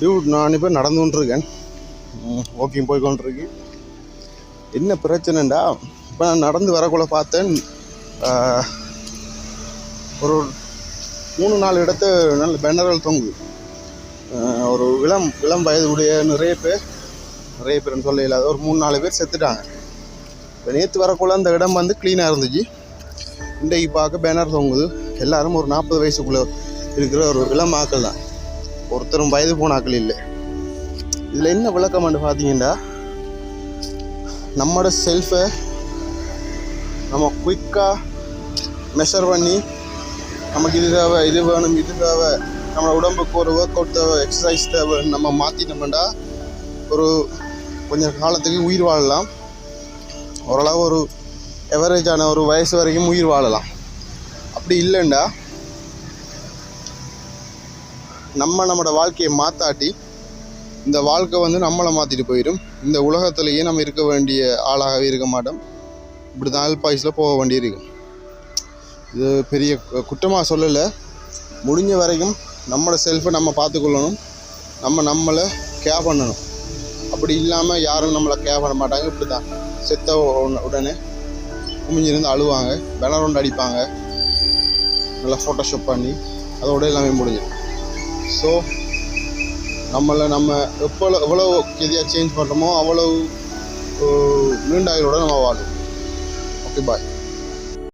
Dude நான் இப்போ நடந்து கொண்டிருக்கேன், வாக்கிங் போய் கொண்டிருக்கு. என்ன பிரச்சனைண்டா, இப்போ நான் நடந்து வரக்குள்ள பார்த்தேன் ஒரு 3-4 இடத்து நல்ல பேனர்கள் தொங்குது. ஒரு இளம் வயதுடைய நிறைய பேர்னு சொல்ல இல்லாத ஒரு 3-4 பேர் செத்துட்டாங்க. இப்போ நேற்று வரக்குள்ள அந்த இடம் வந்து க்ளீனாக இருந்துச்சு. இன்றைக்கு பார்க்க பேனர் தொங்குது. எல்லாரும் ஒரு 40 வயசுக்குள்ளே இருக்கிற ஒரு இளம் ஆக்கள் தான், ஒருத்தரும் வயது போன ஆக்கள் இல்லை. இதில் என்ன விளக்கம்னு பார்த்தீங்கன்னா, நம்மளோட செல்ஃபை நம்ம குயிக்காக மெஷர் பண்ணி நமக்கு இது தேவை, இது வேணும், இது தேவை, நம்மளோட உடம்புக்கு ஒரு ஒர்க் அவுட் தேவை, எக்ஸசைஸ் தேவை நம்ம மாற்றிட்டோம்னா ஒரு கொஞ்சம் காலத்துக்கு உயிர் வாழலாம். ஓரளவு ஒரு எவரேஜான ஒரு வயசு வரைக்கும் உயிர் வாழலாம். அப்படி இல்லைண்டா நம்மளோட வாழ்க்கையை மாற்றாட்டி இந்த வாழ்க்கை வந்து நம்மளை மாற்றிட்டு போயிடும். இந்த உலகத்திலேயே நம்ம இருக்க வேண்டிய ஆளாகவே இருக்க மாட்டோம். இப்படி தான் அல்பாயுசில் போக வேண்டியிருக்கும். இது பெரிய குற்றமாக சொல்லலை. முடிஞ்ச வரைக்கும் நம்மளோட செல்ஃபை நம்ம பார்த்துக்கொள்ளணும், நம்மளை கேர் பண்ணணும். அப்படி இல்லாமல் யாரும் நம்மளை கேர் பண்ண மாட்டாங்க. இப்படி தான் செத்த உடனே குமிஞ்சிருந்து அழுவாங்க, பேனர் அடிப்பாங்க, நல்லா ஃபோட்டோஷாப் பண்ணி அதோட எல்லாமே முடிஞ்சிடும். ஸோ நம்ம எவ்வளோ கெதியாக சேஞ்ச் பண்ணுறோமோ அவ்வளோ நீண்ட ஆயுளோட நம்ம வாழும். ஓகே, பாய்.